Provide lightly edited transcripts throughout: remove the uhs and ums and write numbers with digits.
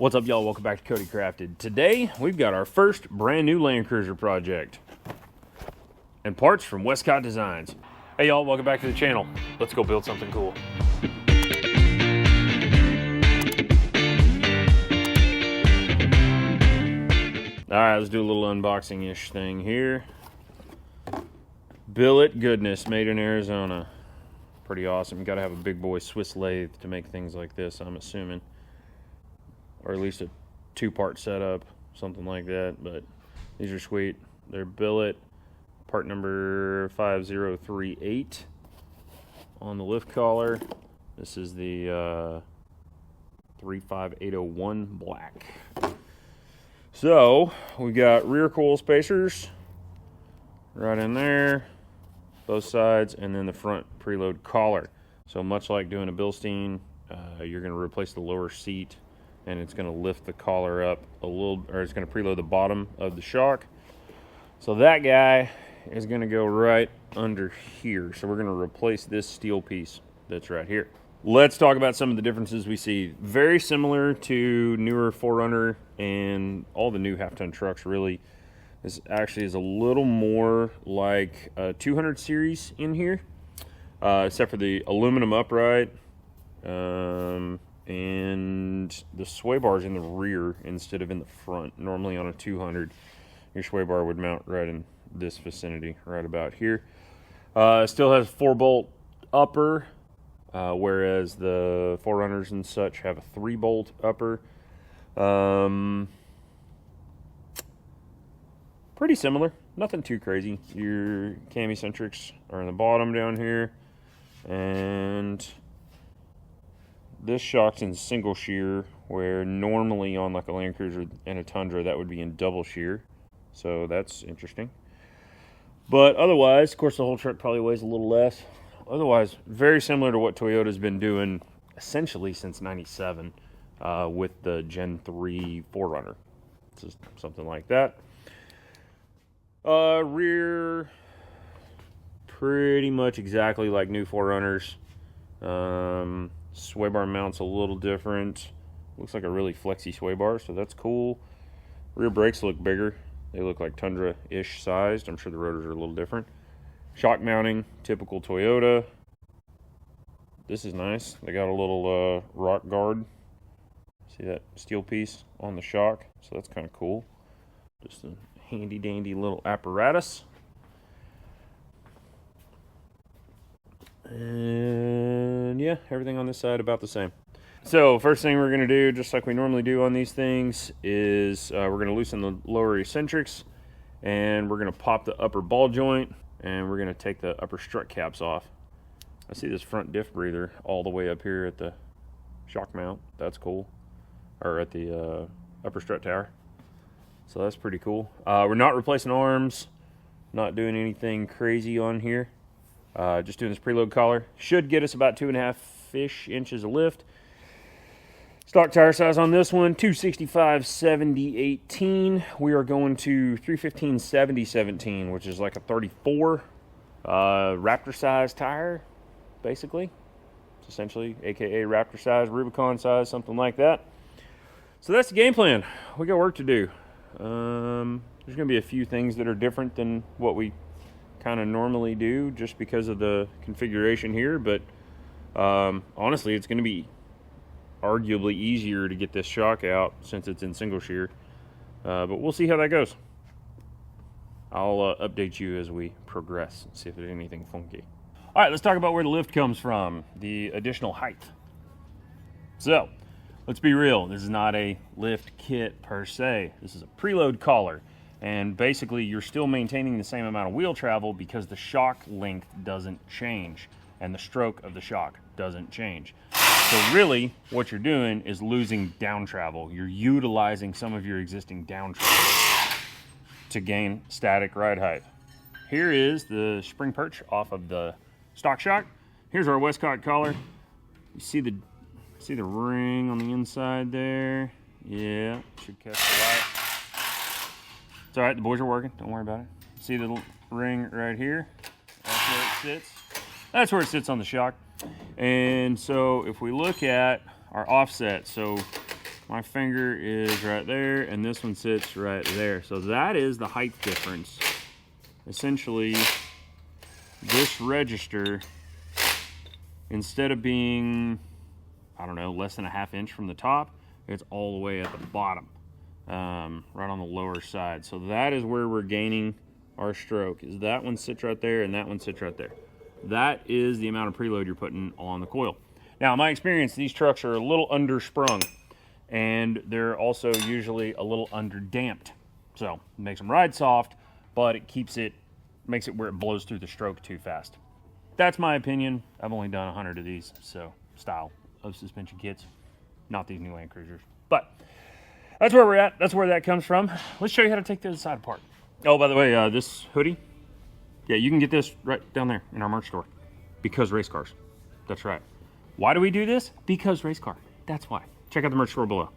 What's up, y'all? Welcome back to CodyCrafted. Today, we've got our first brand new Land Cruiser project and parts from Westcott Designs. Hey, y'all, welcome back to the channel. Let's go build something cool. All right, let's do a little unboxing-ish thing here. Billet goodness, made in Arizona. Pretty awesome. You gotta have a big boy Swiss lathe to make things like this, I'm assuming. Or at least a two-part setup, something like that, but these are sweet. They're billet, part number 5038 on the lift collar. This is the 35801 black. So, we got rear coil spacers right in there, both sides, and then the front preload collar. So much like doing a Bilstein, you're gonna replace the lower seat and it's going to lift the collar up a little, or it's going to preload the bottom of the shock. So that guy is going to go right under here. So we're going to replace this steel piece that's right here. Let's talk about some of the differences we see. Very similar to newer 4Runner and all the new half-ton trucks, really. This actually is a little more like a 200 series in here, except for the aluminum upright. And the sway bar is in the rear instead of in the front. Normally on a 200, your sway bar would mount right in this vicinity, right about here. Still has 4-bolt upper, whereas the 4Runners and such have a 3-bolt upper. Pretty similar, nothing too crazy. Your cami-centrics are in the bottom down here, and this shock's in single shear, where normally on like a Land Cruiser and a Tundra that would be in double shear. So that's interesting. But otherwise, of course, the whole truck probably weighs a little less. Otherwise, very similar to what Toyota's been doing essentially since '97 with the Gen 3 4Runner. Just something like that. Rear, pretty much exactly like new 4Runners. Sway bar mount's a little different. Looks like a really flexy sway bar, so that's cool. Rear brakes look bigger. They look like Tundra-ish sized. I'm sure the rotors are a little different. Shock mounting, typical Toyota. This is nice. They got a little rock guard. See that steel piece on the shock? So that's kind of cool. Just a handy-dandy little apparatus. And yeah, everything on this side about the same. So first thing we're going to do, just like we normally do on these things, is we're going to loosen the lower eccentrics, and we're going to pop the upper ball joint, and we're going to take the upper strut caps off. I see this front diff breather all the way up here at the shock mount. That's cool. Or at the upper strut tower. So that's pretty cool. We're not replacing arms, not doing anything crazy on here. Just doing this preload collar. Should get us about 2.5-ish inches of lift. Stock tire size on this one, 265/70/18. We are going to 315/70/17, which is like a 34 Raptor size tire, basically. It's essentially, aka Raptor size, Rubicon size, something like that. So that's the game plan. We got work to do. There's going to be a few things that are different than what we kind of normally do just because of the configuration here, but honestly it's going to be arguably easier to get this shock out since it's in single shear, but we'll see how that goes. I'll update you as we progress and see if there's anything funky. All right, let's talk about where the lift comes from, the additional height. So let's be real, this is not a lift kit per se. This is a preload collar. And basically, you're still maintaining the same amount of wheel travel because the shock length doesn't change and the stroke of the shock doesn't change. So really, what you're doing is losing down travel. You're utilizing some of your existing down travel to gain static ride height. Here is the spring perch off of the stock shock. Here's our Westcott collar. You see the ring on the inside there? Yeah, should catch the light. It's all right, the boys are working, don't worry about it. See the little ring right here? That's where it sits. That's where it sits on the shock. And so if we look at our offset, so My finger is right there, and this one sits right there. So that is the height difference. Essentially, this register, instead of being, I don't know, less than a ½ inch from the top, it's all the way at the bottom, right on the lower side. So that is where we're gaining our stroke, is that one sits right there and that one sits right there. That is the amount of preload you're putting on the coil. Now, in my experience, these trucks are a little undersprung, and they're also usually a little underdamped. So it makes them ride soft, but it makes it where it blows through the stroke too fast. That's my opinion. I've only done 100 of these, so style of suspension kits, not these new Land Cruisers. But that's where we're at. That's where that comes from. Let's show you how to take the other side apart. Oh, by the way, this hoodie, yeah, you can get this right down there in our merch store, because race cars. That's right. Why do we do this? Because race car. That's why. Check out the merch store below.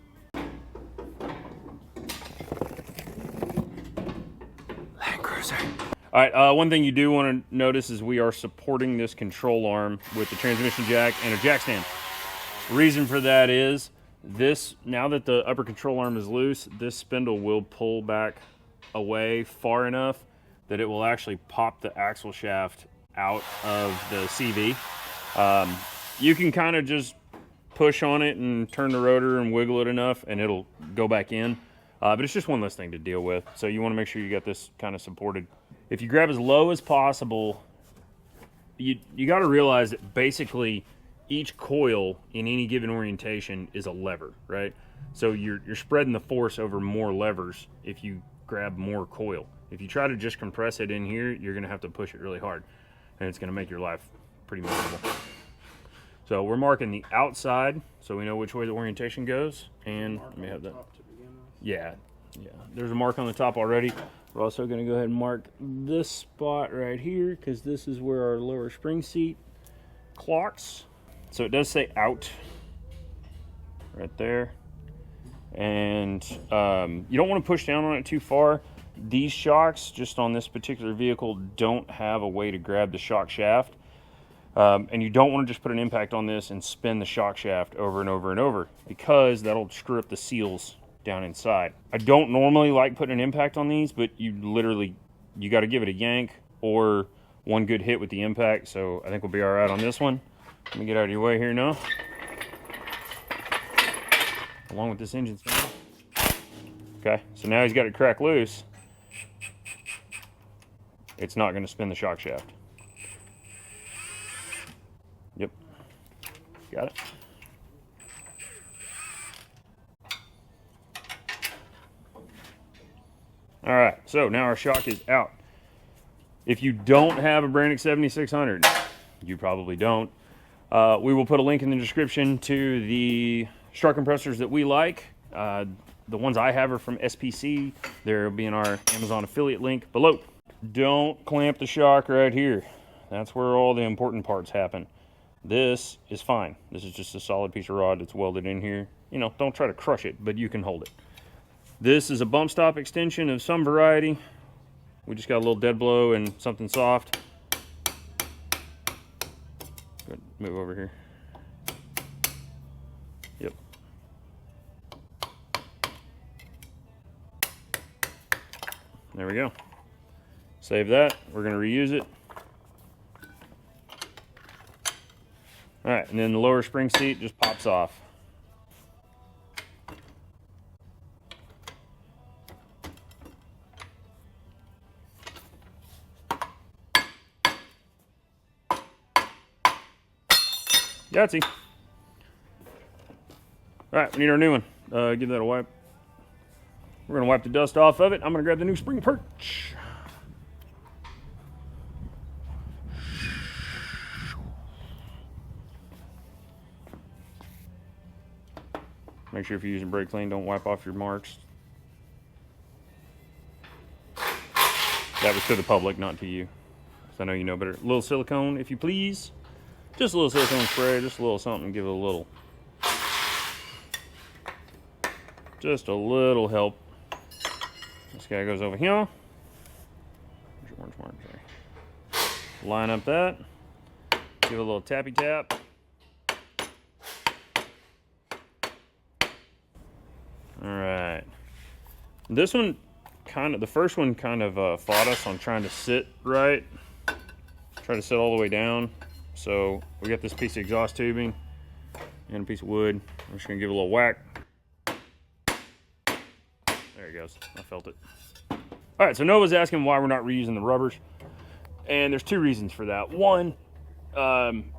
Land Cruiser. All right, one thing you do want to notice is we are supporting this control arm with the transmission jack and a jack stand. Reason for that is this, now that the upper control arm is loose, this spindle will pull back away far enough that it will actually pop the axle shaft out of the CV. You can kind of just push on it and turn the rotor and wiggle it enough and it'll go back in. But it's just one less thing to deal with. So you want to make sure you got this kind of supported. If you grab as low as possible, you got to realize that basically each coil in any given orientation is a lever, right? So you're spreading the force over more levers if you grab more coil. If you try to just compress it in here, you're going to have to push it really hard, and it's going to make your life pretty miserable. So we're marking the outside so we know which way the orientation goes. And let me have that. Yeah. There's a mark on the top already. We're also going to go ahead and mark this spot right here because this is where our lower spring seat clocks. So it does say out right there. And you don't want to push down on it too far. These shocks, just on this particular vehicle, don't have a way to grab the shock shaft. And you don't want to just put an impact on this and spin the shock shaft over and over and over, because that'll screw up the seals down inside. I don't normally like putting an impact on these, but you got to give it a yank or one good hit with the impact. So I think we'll be all right on this one. Let me get out of your way here now. Along with this engine stand. Okay, so now he's got it cracked loose. It's not going to spin the shock shaft. Yep. Got it. All right, so now our shock is out. If you don't have a Brannick 7600, you probably don't, we will put a link in the description to the strut compressors that we like. The ones I have are from SPC. There will be in our Amazon affiliate link below. Don't clamp the shock right here. That's where all the important parts happen. This is fine. This is just a solid piece of rod that's welded in here. You know, don't try to crush it, but you can hold it. This is a bump stop extension of some variety. We just got a little dead blow and something soft. Good. Move over here. Yep. There we go. Save that. We're going to reuse it. All right, and then the lower spring seat just pops off. Yahtzee. All right, we need our new one. Give that a wipe. We're gonna wipe the dust off of it. I'm gonna grab the new spring perch. Make sure if you're using brake clean, don't wipe off your marks. That was to the public, not to you. So I know you know better. A little silicone, if you please. Just a little silicone spray, just a little something, give it a little. Just a little help. This guy goes over here. Where's your orange mark there? Line up that. Give it a little tappy tap. All right. This one the first one kind of fought us on trying to sit right. Try to sit all the way down. So we got this piece of exhaust tubing and a piece of wood. I'm just gonna give it a little whack. There it goes, I felt it. All right, so Nova's asking why we're not reusing the rubbers. And there's two reasons for that. One,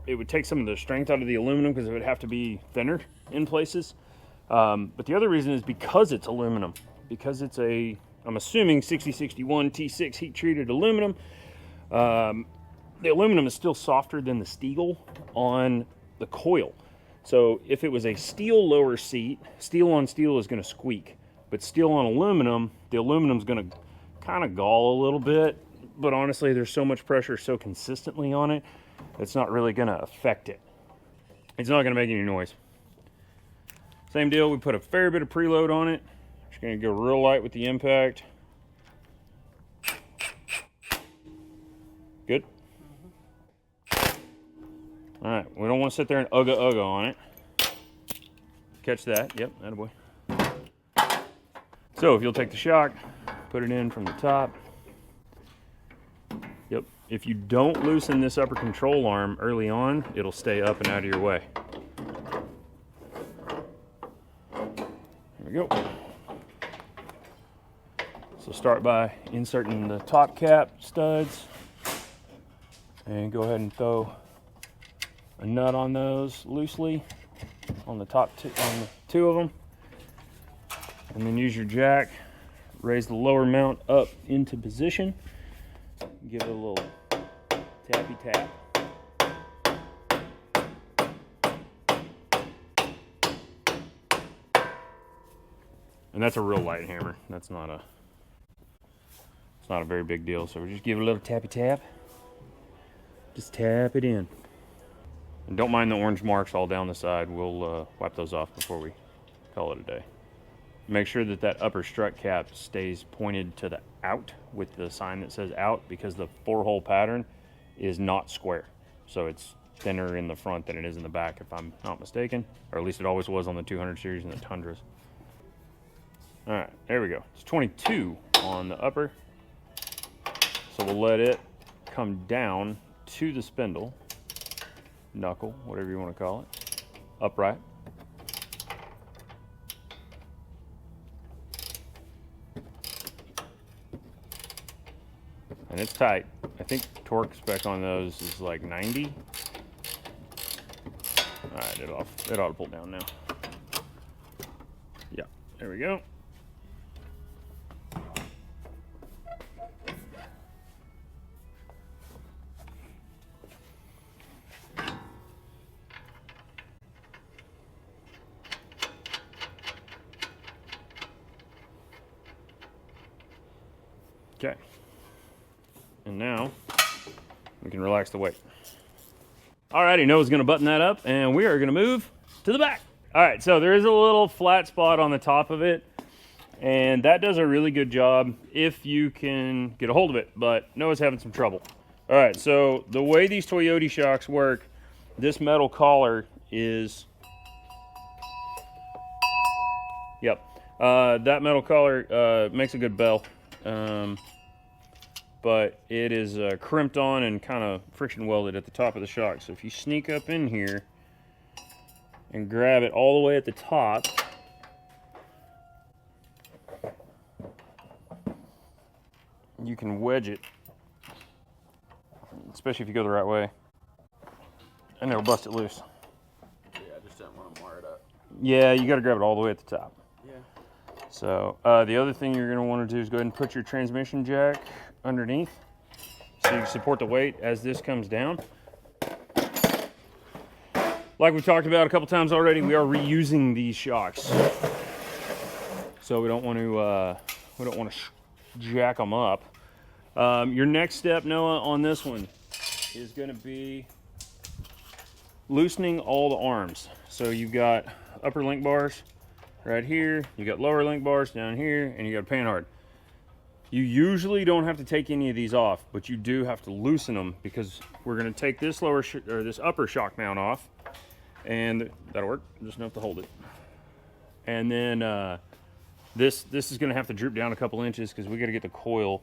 it would take some of the strength out of the aluminum because it would have to be thinner in places. But the other reason is because it's aluminum. Because it's I'm assuming 6061 T6 heat treated aluminum. The aluminum is still softer than the steel on the coil. So if it was a steel lower seat, steel on steel is going to squeak. But steel on aluminum, the aluminum's going to kind of gall a little bit. But honestly, there's so much pressure so consistently on it, it's not really going to affect it. It's not going to make any noise. Same deal, we put a fair bit of preload on it. Just going to go real light with the impact. Good? All right, we don't want to sit there and ugga on it. Catch that, yep, attaboy. So if you'll take the shock, put it in from the top. Yep, if you don't loosen this upper control arm early on, it'll stay up and out of your way. There we go. So start by inserting the top cap studs and go ahead and throw a nut on those loosely on the top on the two of them, and then use your jack, raise the lower mount up into position, give it a little tappy tap. And that's a real light hammer. It's not a very big deal. So we just give it a little tappy tap. Just tap it in. And don't mind the orange marks all down the side. We'll wipe those off before we call it a day. Make sure that that upper strut cap stays pointed to the out with the sign that says out, because the 4-hole pattern is not square. So it's thinner in the front than it is in the back, if I'm not mistaken. Or at least it always was on the 200 series and the Tundras. All right, there we go. It's 22 on the upper. So we'll let it come down to the spindle, knuckle, whatever you want to call it, upright. And it's tight. I think torque spec on those is like 90. All right, it ought to pull down now. Yeah, there we go. Okay, and now we can relax the weight. Alrighty, Noah's gonna button that up and we are gonna move to the back. All right, so there is a little flat spot on the top of it, and that does a really good job if you can get a hold of it, but Noah's having some trouble. All right, so the way these Toyota shocks work, this metal collar is, yep, that metal collar makes a good bell. But it is crimped on and kind of friction welded at the top of the shock. So if you sneak up in here and grab it all the way at the top, you can wedge it, especially if you go the right way, and it'll bust it loose. Yeah, I just don't want to mar it up. Yeah, you got to grab it all the way at the top. Yeah. So the other thing you're going to want to do is go ahead and put your transmission jack underneath so you can support the weight as this comes down. Like we've talked about a couple times already, we are reusing these shocks, so we don't want to jack them up. Your next step, Noah, on this one is going to be loosening all the arms. So you've got upper link bars right here, you got lower link bars down here, and you got panhard. You usually don't have to take any of these off, but you do have to loosen them, because we're going to take this this upper shock mount off, and that'll work. Just enough to hold it. And then This is going to have to droop down a couple inches because we got to get the coil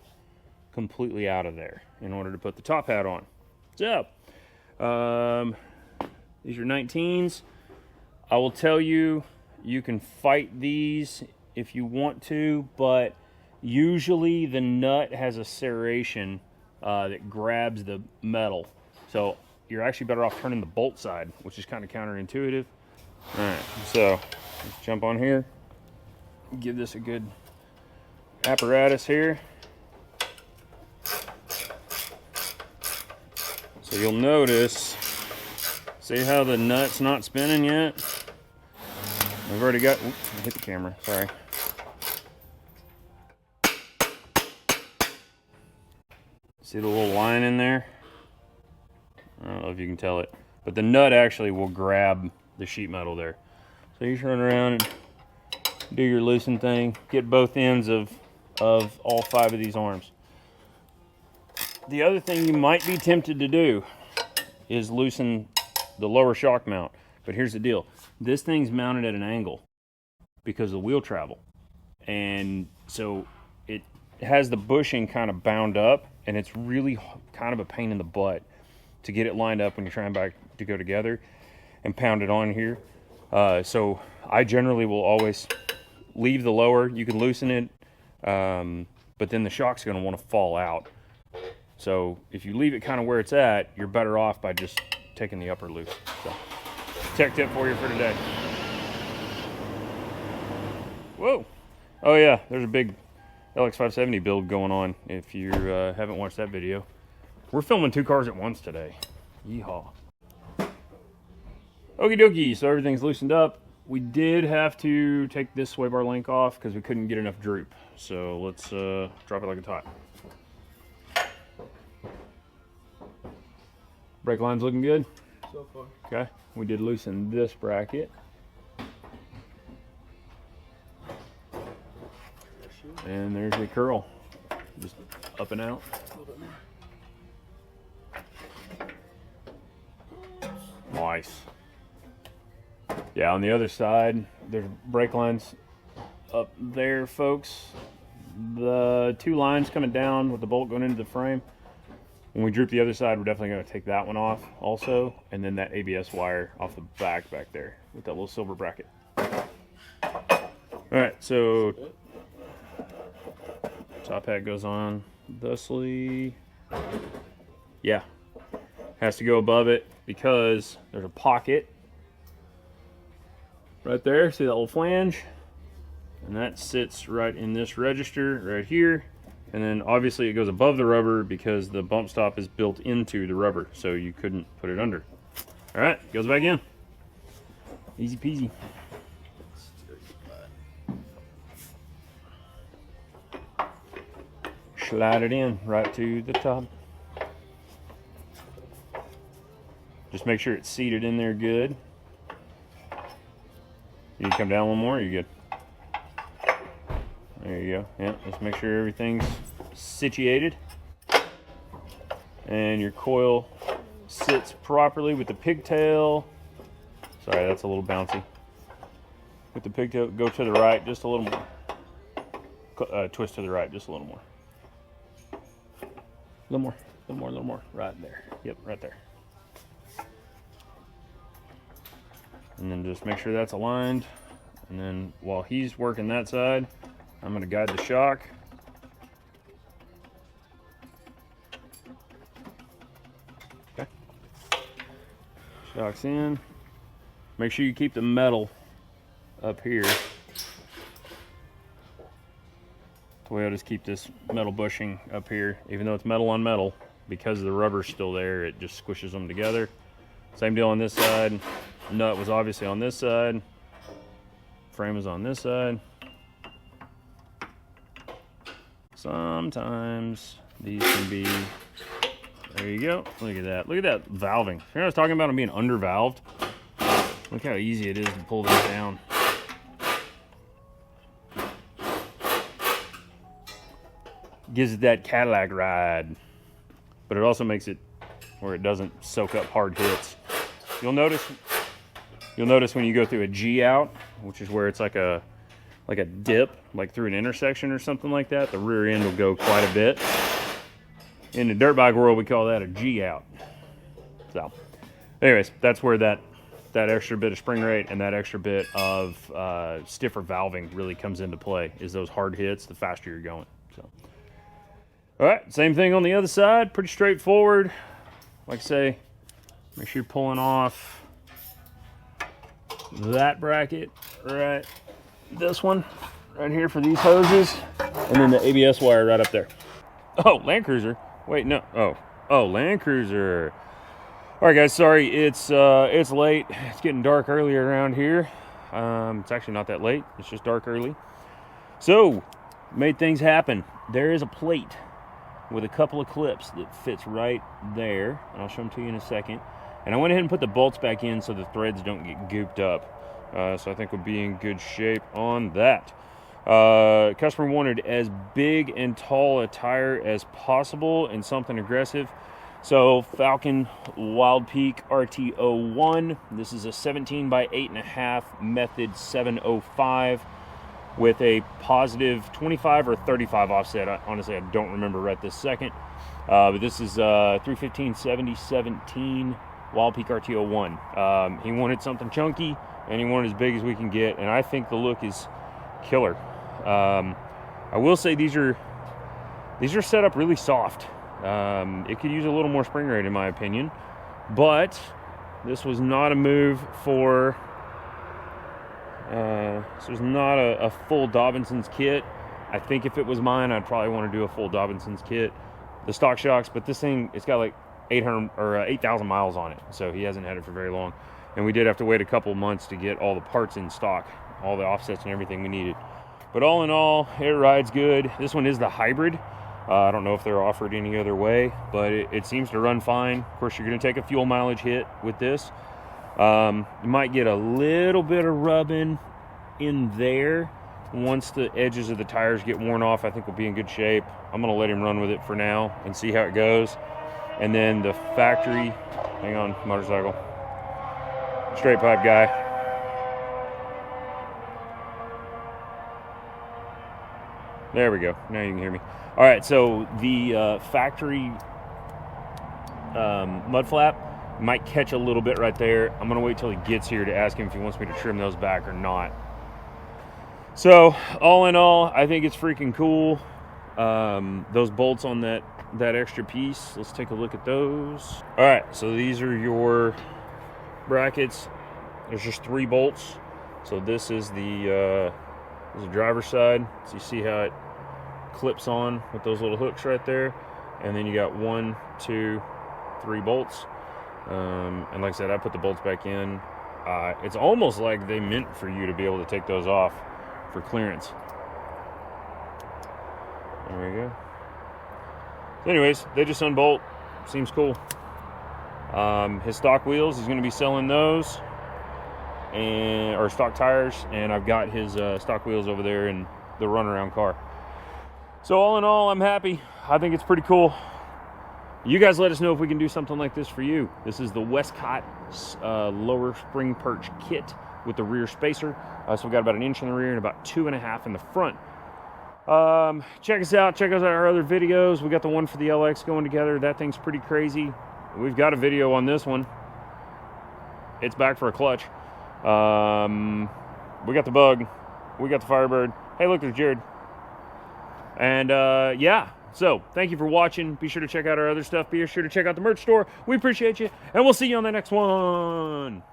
completely out of there in order to put the top hat on. So, these are 19s. I will tell you, you can fight these if you want to, but usually the nut has a serration that grabs the metal. So you're actually better off turning the bolt side, which is kind of counterintuitive. All right, so let's jump on here. Give this a good apparatus here. So you'll notice, see how the nut's not spinning yet? We've already got, oops, I hit the camera, sorry. See the little line in there? I don't know if you can tell it, but the nut actually will grab the sheet metal there. So you turn around and do your loosen thing, get both ends of all 5 of these arms. The other thing you might be tempted to do is loosen the lower shock mount. But here's the deal. This thing's mounted at an angle because of the wheel travel. And so it has the bushing kind of bound up, and it's really kind of a pain in the butt to get it lined up when you're trying to go together and pound it on here. So I generally will always leave the lower. You can loosen it, but then the shock's going to want to fall out. So if you leave it kind of where it's at, you're better off by just taking the upper loose. So, tech tip for you for today. Whoa! Oh yeah, there's a big LX570 build going on. If you haven't watched that video, we're filming 2 cars at once today. Yeehaw! Okie dokie. So everything's loosened up. We did have to take this sway bar link off because we couldn't get enough droop. So let's drop it like it's hot. Brake line's looking good? So far. Okay, we did loosen this bracket. And there's the curl. Just up and out. A little bit more. Nice. Yeah, on the other side, there's brake lines up there, folks. The 2 lines coming down with the bolt going into the frame. When we droop the other side, we're definitely going to take that one off also, and then that ABS wire off the back there with that little silver bracket. All right, so top hat goes on thusly. Yeah, has to go above it because there's a pocket right there. See that little flange? And that sits right in this register right here. And then obviously it goes above the rubber because the bump stop is built into the rubber, so you couldn't put it under. All right, goes back in. Easy peasy. Slide it in right to the top. Just make sure it's seated in there good. You can come down one more, you're good. There you go. Yeah, just make sure everything's situated. And your coil sits properly with the pigtail. Sorry, that's a little bouncy. With the pigtail, go to the right just a little more. Twist to the right just a little more. A little more, a little more, a little more. Right there. Yep, right there. And then just make sure that's aligned. And then while he's working that side, I'm going to guide the shock. Okay. Shock's in. Make sure you keep the metal up here. The way I'll just keep this metal bushing up here, even though it's metal on metal, because the rubber's still there, it just squishes them together. Same deal on this side. Nut was obviously on this side. Frame is on this side. Sometimes these can be, there you go. Look at that. Look at that valving. You know what I was talking about them being undervalved? Look how easy it is to pull this down. Gives it that Cadillac ride. But it also makes it where it doesn't soak up hard hits. You'll notice when you go through a G out, which is where it's like a like a dip, like through an intersection or something like that, the rear end will go quite a bit. In the dirt bike world, we call that a G out. So, anyways, that's where that extra bit of spring rate and that extra bit of stiffer valving really comes into play, is those hard hits, the faster you're going. So, all right, same thing on the other side, pretty straightforward. Like I say, make sure you're pulling off that bracket, right? This one right here for these hoses, and then the ABS wire right up there. Oh, Land Cruiser. Wait, no. Oh, Land Cruiser. All right, guys. Sorry, it's late. It's getting dark early around here. It's actually not that late. It's just dark early. So, made things happen. There is a plate with a couple of clips that fits right there. I'll show them to you in a second. And I went ahead and put the bolts back in so the threads don't get gooped up. So I think we'll be in good shape on that. Customer wanted as big and tall a tire as possible and something aggressive. So Falcon Wild Peak RT01. This is a 17 by 8.5 method 705 with a positive 25 or 35 offset. Honestly, I don't remember right this second. But this is 315/70/17 Wild Peak RT01. He wanted something chunky and he wanted as big as we can get, and I think the look is killer. I will say these are set up really soft. It could use a little more spring rate in my opinion, but this was not a move for this was not a full Dobinson's kit. I think if it was mine, I'd probably want to do a full Dobinson's kit, the stock shocks, but this thing, it's got like 8,000 miles on it, so he hasn't had it for very long, and we did have to wait a couple months to get all the parts in stock, all the offsets and everything we needed. But all in all, it rides good. This one is the hybrid. I don't know if they're offered any other way, but it seems to run fine. Of course, you're going to take a fuel mileage hit with this. You might get a little bit of rubbing in there. Once the edges of the tires get worn off, I think we'll be in good shape. I'm going to let him run with it for now and see how it goes. And then the factory, hang on, motorcycle, straight pipe guy. There we go. Now you can hear me. All right, so the factory mud flap might catch a little bit right there. I'm going to wait till he gets here to ask him if he wants me to trim those back or not. So, all in all, I think it's freaking cool. Those bolts on that extra piece, let's take a look at those. All right, so these are your brackets. There's just 3 bolts. So this is the driver's side. So you see how it clips on with those little hooks right there. And then you got 1, 2, 3 bolts. And like I said, I put the bolts back in. It's almost like they meant for you to be able to take those off for clearance. There we go. So anyways, they just unbolt. Seems cool. His stock wheels, he's going to be selling those, or stock tires, and I've got his stock wheels over there in the runaround car. So all in all, I'm happy. I think it's pretty cool. You guys let us know if we can do something like this for you. This is the Westcott lower spring perch kit with the rear spacer. So we've got about 1 inch in the rear and about 2.5 in the front. Check us out. Check out our other videos. We got the one for the LX going together. That thing's pretty crazy. We've got a video on this one. It's back for a clutch. We got the Bug. We got the Firebird. Hey, look, there's Jared. And yeah, so thank you for watching. Be sure to check out our other stuff. Be sure to check out the merch store. We appreciate you, and we'll see you on the next one.